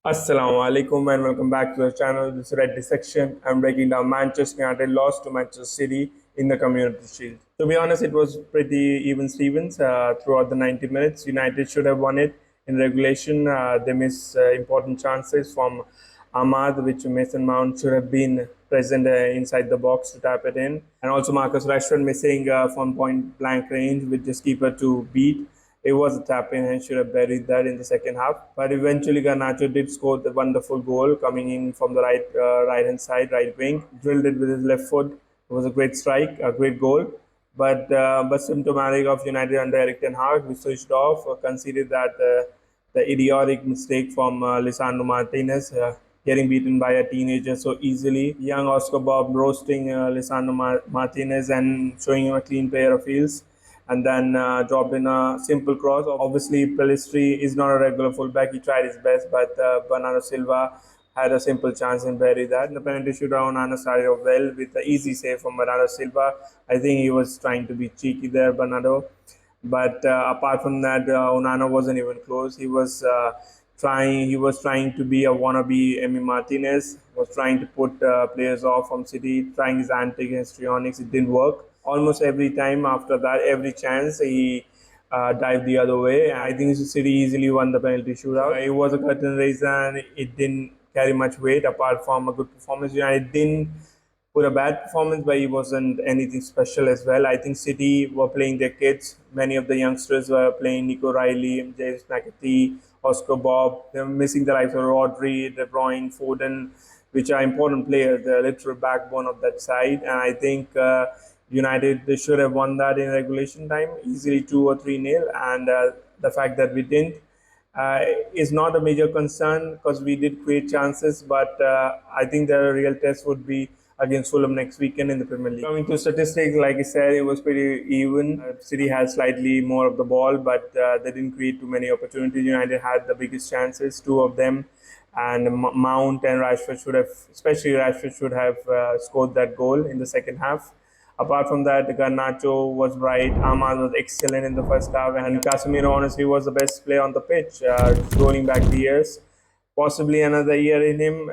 Assalamu alaikum and welcome back to the channel. This is Red Dissection. I'm breaking down Manchester United loss to Manchester City in the Community Shield. To be honest, it was pretty even Stevens throughout the 90 minutes. United should have won it in regulation. They missed important chances from Ahmad, which Mason Mount should have been present inside the box to tap it in. And also Marcus Rashford missing from point blank range with just keeper to beat. It was a tap in and should have buried that in the second half. But eventually, Garnacho did score the wonderful goal coming in from the right hand side, right wing. Drilled it with his left foot. It was a great strike, a great goal. But symptomatic of United under Eric Ten Hag, we switched off, conceded that the idiotic mistake from Lisandro Martinez. Getting beaten by a teenager so easily. Young Oscar Bob roasting Lisandro Martinez and showing him a clean pair of heels and then dropped in a simple cross. Obviously, Pelistri is not a regular fullback. He tried his best, but Bernardo Silva had a simple chance and buried that. In the penalty shootout, Onana started off well with an easy save from Bernardo Silva. I think he was trying to be cheeky there, Bernardo. But apart from that, Onana wasn't even close. He was trying. He was trying to be a wannabe Emi Martinez. Was trying to put players off from City. Trying his antic against Trionics. It didn't work. Almost every time after that, every chance he dived the other way. I think City easily won the penalty shootout. It was a curtain raiser and it didn't carry much weight apart from a good performance. United didn't put a bad performance, but it wasn't anything special as well. I think City were playing their kids. Many of the youngsters were playing Nico Riley, James McAtee, Oscar Bob. They were missing the likes of Rodri, De Bruyne, Foden, which are important players, the literal backbone of that side. And I think United they should have won that in regulation time, easily 2 or 3 nil. And the fact that we didn't is not a major concern because we did create chances. But I think the real test would be against Fulham next weekend in the Premier League. Coming to statistics, like I said, it was pretty even. City had slightly more of the ball, but they didn't create too many opportunities. United had the biggest chances, two of them, and Mount and Rashford should have, especially Rashford, should have scored that goal in the second half. Apart from that, Garnacho was bright. Ahmad was excellent in the first half, and Casemiro honestly was the best player on the pitch, rolling back the years. Possibly another year in him.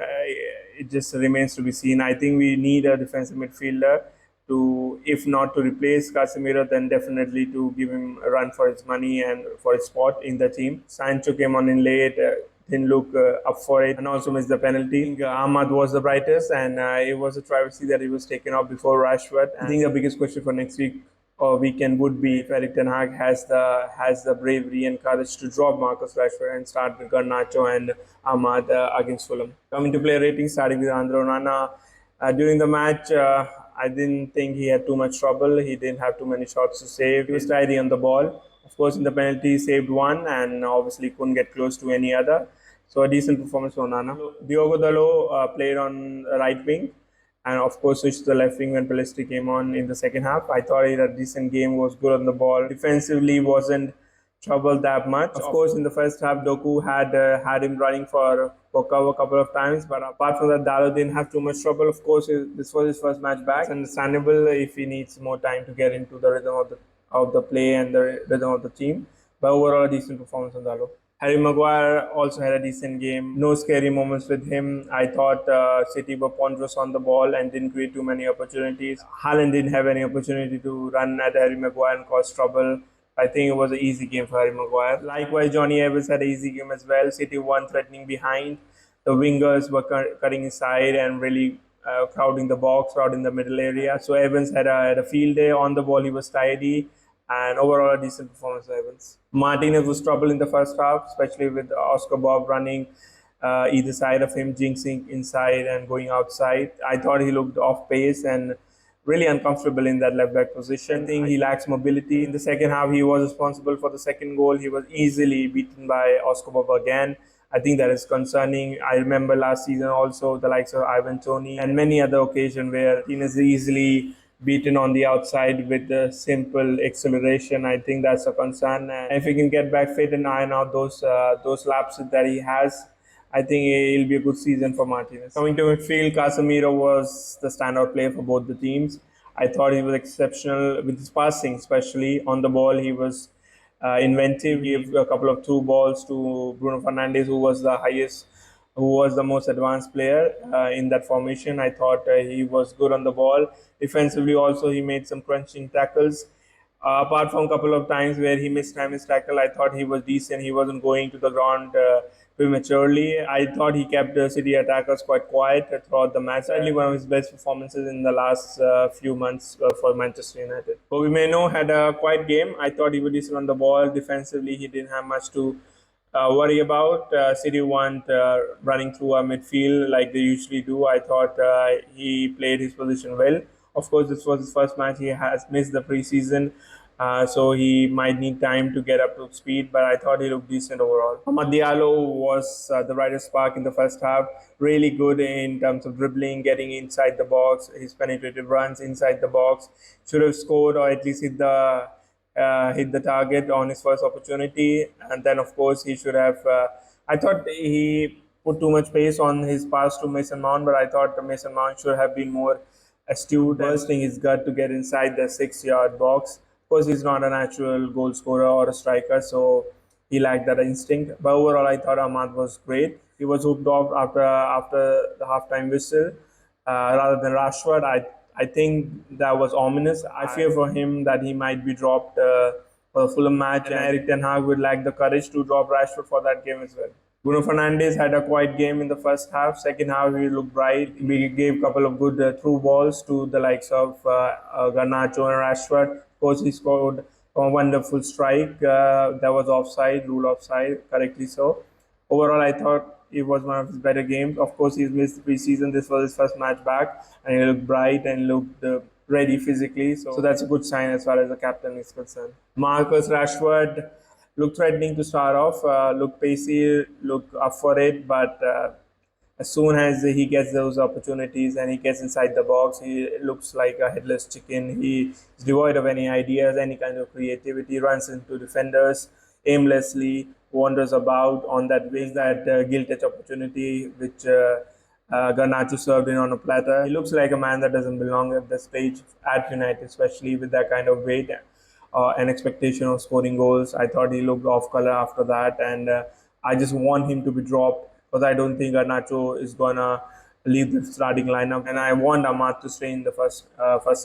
It just remains to be seen. I think we need a defensive midfielder to, if not to replace Casemiro, then definitely to give him a run for his money and for his spot in the team. Sancho came on in late. Didn't look up for it and also missed the penalty. I think Ahmad was the brightest, and it was a travesty that he was taken off before Rashford. I think the biggest question for next week or weekend would be if Eric Ten Hag has the bravery and courage to drop Marcus Rashford and start with Garnacho and Ahmad against Fulham. Coming to player ratings, starting with Andre Onana. During the match, I didn't think he had too much trouble. He didn't have too many shots to save. He was tidy on the ball. Of course, in the penalty, he saved one and obviously couldn't get close to any other. So a decent performance for Onana. Diogo Dalot played on right wing and of course switched to the left wing when Pelistri came on in the second half. I thought he had a decent game, was good on the ball. Defensively wasn't troubled that much. Of course, in the first half, Doku had him running for cover a couple of times, but apart from that, Dalot didn't have too much trouble. Of course, this was his first match back. It's understandable if he needs more time to get into the rhythm of the play and the rhythm of the team. But overall, a decent performance on Dalot. Harry Maguire also had a decent game. No scary moments with him. I thought City were ponderous on the ball and didn't create too many opportunities. Haaland didn't have any opportunity to run at Harry Maguire and cause trouble. I think it was an easy game for Harry Maguire. Likewise, Johnny Evans had an easy game as well. City won threatening behind. The wingers were cutting inside and really crowding the box, crowding the middle area. So Evans had a field day on the ball. He was tidy and overall a decent performance for Evans. Martinez was trouble in the first half, especially with Oscar Bob running either side of him, jinxing inside and going outside. I thought he looked off pace and really uncomfortable in that left back position. I think he lacks mobility. In the second half, he was responsible for the second goal. He was easily beaten by Oscar Bob again. I think that is concerning. I remember last season also the likes of Ivan Toney and many other occasions where he is easily beaten on the outside with the simple acceleration. I think that's a concern. And if he can get back fit and iron out those lapses that he has, I think it'll be a good season for Martinez. Coming to midfield, Casemiro was the standout player for both the teams. I thought he was exceptional with his passing, especially on the ball. He was inventive. He gave a couple of through balls to Bruno Fernandes, who was the highest who was the most advanced player in that formation. I thought he was good on the ball. Defensively, also, he made some crunching tackles. Apart from a couple of times where he missed time his tackle, I thought he was decent. He wasn't going to the ground prematurely. I thought he kept the City attackers quite quiet throughout the match. Certainly one of his best performances in the last few months for Manchester United. Kobe Mainoo had a quiet game. I thought he was decent on the ball. Defensively, he didn't have much to worry about. City weren't running through our midfield like they usually do. I thought he played his position well. Of course, this was his first match. He has missed the preseason, so he might need time to get up to speed. But I thought he looked decent overall. Amad Diallo was the brightest spark in the first half. Really good in terms of dribbling, getting inside the box, his penetrative runs inside the box. Should have scored or at least hit the target on his first opportunity. And then, of course, he should have. I thought he put too much pace on his pass to Mason Mount, but I thought Mason Mount should have been more astute, bursting his gut to get inside the 6-yard box. Of course, he's not a natural goal scorer or a striker, so he lacked that instinct. But overall, I thought Ahmad was great. He was hooked off after the halftime whistle rather than Rashford. I think that was ominous. I fear for him that he might be dropped for the Fulham match, and Eric Ten Hag would lack the courage to drop Rashford for that game as well. Bruno Fernandes had a quiet game in the first half. Second half, he looked bright. We gave a couple of good through balls to the likes of Garnacho and Rashford. Of course, he scored a wonderful strike that was offside, rule offside, correctly so. Overall, I thought it was one of his better games. Of course, he's missed the preseason. This was his first match back, and he looked bright and looked ready physically. So that's a good sign as far as the captain is concerned. Marcus Rashford looked threatening to start off, looked pacey, looked up for it, but as soon as he gets those opportunities and he gets inside the box, he looks like a headless chicken. He is devoid of any ideas, any kind of creativity, runs into defenders aimlessly, wanders about on that wing, that gilt edge opportunity which Garnacho served in on a platter. He looks like a man that doesn't belong at the stage at United, especially with that kind of weight and expectation of scoring goals. I thought he looked off color after that, and I just want him to be dropped because I don't think Garnacho is gonna leave the starting lineup, and I want Ahmad to stay in the first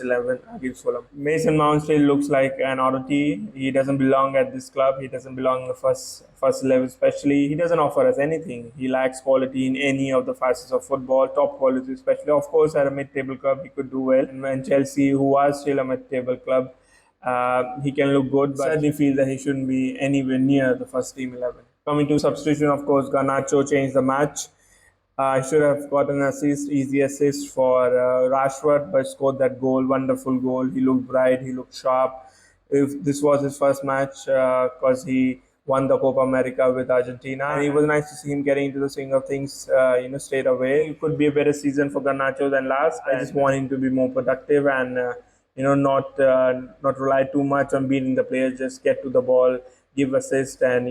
11 against Fulham. Mason Mount still looks like an oddity. He doesn't belong at this club. He doesn't belong in the first 11, especially. He doesn't offer us anything. He lacks quality in any of the facets of football, top quality especially. Of course, at a mid-table club, he could do well. And when Chelsea, who was still a mid-table club, he can look good, but I certainly feel that he shouldn't be anywhere near the first team 11. Coming to substitution, of course, Garnacho changed the match. I should have got an assist, easy assist for Rashford, but scored that goal, wonderful goal. He looked bright, he looked sharp. If this was his first match, because he won the Copa America with Argentina, and it was nice to see him getting into the swing of things, straight away. It could be a better season for Garnacho than last. I just want him to be more productive and not rely too much on beating the players. Just get to the ball, give assist, and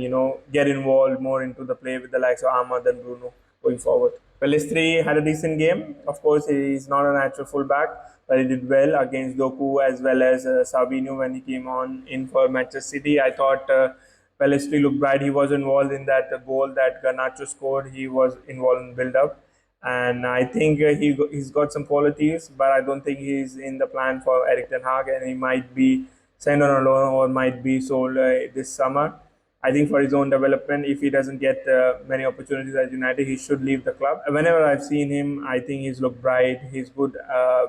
get involved more into the play with the likes of Ahmad and Bruno going forward. Pelistri had a decent game. Of course, he's not a natural fullback, but he did well against Doku as well as Sabino when he came on in for Manchester City. I thought Pelistri looked bright. He was involved in that goal that Garnacho scored. He was involved in build-up. And I think he's got some qualities, but I don't think he's in the plan for Eric Ten Hag, and he might be sent on a loan or might be sold this summer. I think for his own development, if he doesn't get many opportunities at United, he should leave the club. Whenever I've seen him, I think he's looked bright. He's good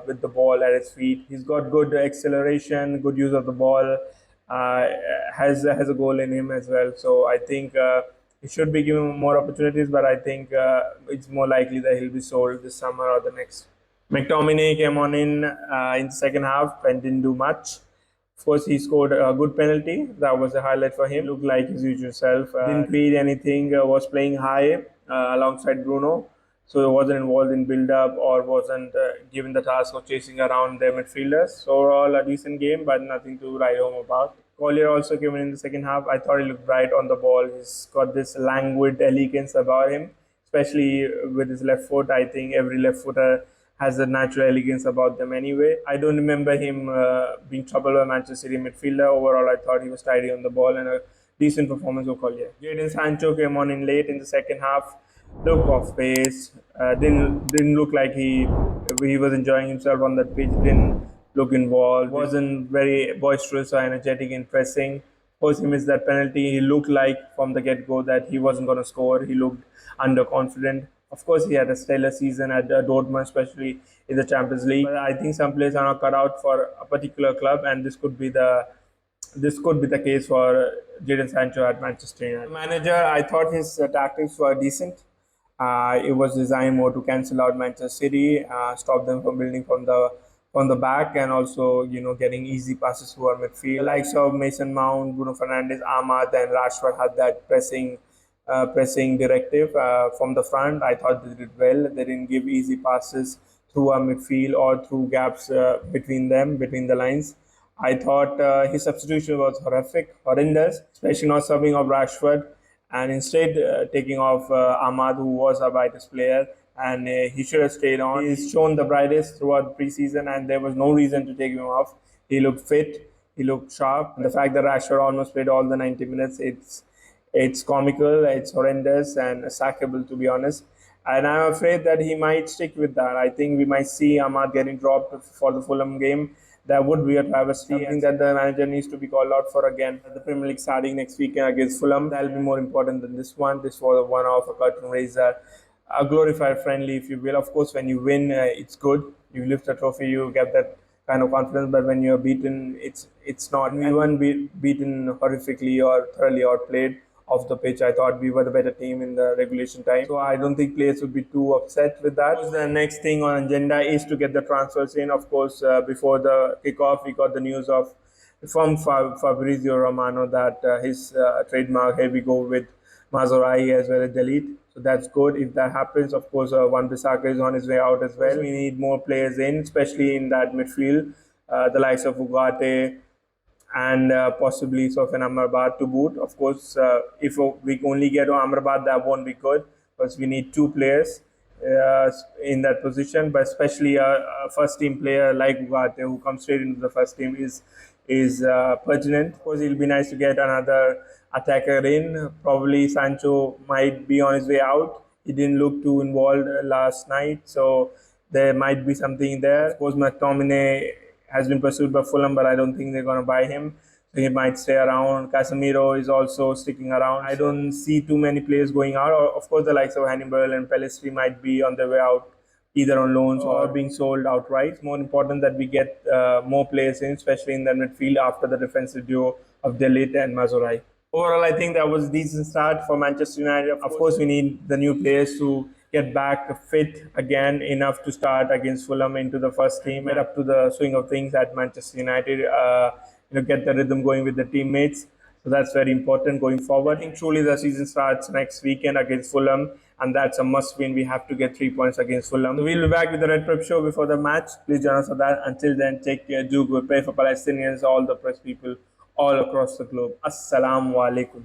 with the ball at his feet. He's got good acceleration, good use of the ball, has a goal in him as well. So I think he should be given more opportunities, but I think it's more likely that he'll be sold this summer or the next. McTominay came on in the second half and didn't do much. Of course, he scored a good penalty. That was a highlight for him. Looked like his usual self. Didn't create anything. Was playing high alongside Bruno. So he wasn't involved in build-up or wasn't given the task of chasing around their midfielders. So overall, a decent game, but nothing to write home about. Collier also came in the second half. I thought he looked bright on the ball. He's got this languid elegance about him, especially with his left foot. I think every left footer has a natural elegance about them anyway. I don't remember him being troubled by Manchester City midfielder. Overall, I thought he was tidy on the ball and a decent performance of Collier. Jadon Sancho came on in late in the second half. look off pace. Didn't look like he was enjoying himself on that pitch. Didn't look involved. Wasn't very boisterous or energetic in pressing. Of course, he missed that penalty. He looked like from the get go that he wasn't going to score. He looked underconfident. Of course, he had a stellar season at Dortmund, especially in the Champions League. But I think some players are not cut out for a particular club, and this could be the case for Jadon Sancho at Manchester United. Manager, I thought his tactics were decent. It was designed more to cancel out Manchester City, stop them from building from the back, and also getting easy passes to our midfield. The likes of Mason Mount, Bruno Fernandes, Ahmad, and Rashford had that pressing directive from the front. I thought they did well. They didn't give easy passes through our midfield or through gaps between them, between the lines. I thought his substitution was horrendous, especially not subbing off Rashford and instead taking off Ahmad, who was our brightest player, and he should have stayed on. He's shown the brightest throughout the preseason, and there was no reason to take him off. He looked fit, he looked sharp. The fact that Rashford almost played all the 90 minutes, it's comical, it's horrendous, and sackable, to be honest. And I'm afraid that he might stick with that. I think we might see Ahmad getting dropped for the Fulham game. That would be a travesty. I think that the manager needs to be called out for again. The Premier League starting next weekend against Fulham. That'll be more important than this one. This was a one-off, a curtain raiser, a glorified friendly, if you will. Of course, when you win, it's good. You lift a trophy, you get that kind of confidence. But when you're beaten, it's not. We weren't beaten horrifically or thoroughly outplayed off the pitch. I thought we were the better team in the regulation time. So I don't think players would be too upset with that. The next thing on agenda is to get the transfers in. Of course, before the kickoff, we got the news from Fabrizio Romano that his trademark, here we go with Mazurai as well as Delete. So that's good. If that happens, of course, Wan-Bissaka is on his way out as well. We need more players in, especially in that midfield. The likes of Ugarte, and possibly Sofian Amrabat to boot. Of course, if we only get Amrabat, that won't be good because we need two players in that position. But especially a first team player like Ugarte, who comes straight into the first team, is pertinent. Of course, it'll be nice to get another attacker in. Probably Sancho might be on his way out. He didn't look too involved last night, so there might be something there. Of course, McTominay has been pursued by Fulham, but I don't think they're going to buy him. So he might stay around. Casemiro is also sticking around. I don't see too many players going out. Of course, the likes of Hannibal and Pelistri might be on their way out, either on loans or being sold outright. It's more important that we get more players in, especially in the midfield after the defensive duo of Delete and Mazurai. Overall, I think that was a decent start for Manchester United. Of course, we need the new players to get back fit again enough to start against Fulham into the first team, get up to the swing of things at Manchester United, get the rhythm going with the teammates. So that's very important going forward. I think truly the season starts next weekend against Fulham, and that's a must win. We have to get 3 points against Fulham. So we'll be back with the Red Prep Show before the match. Please join us for that. Until then, take care, do good, pray for Palestinians, all the press people all across the globe. Assalamu alaikum.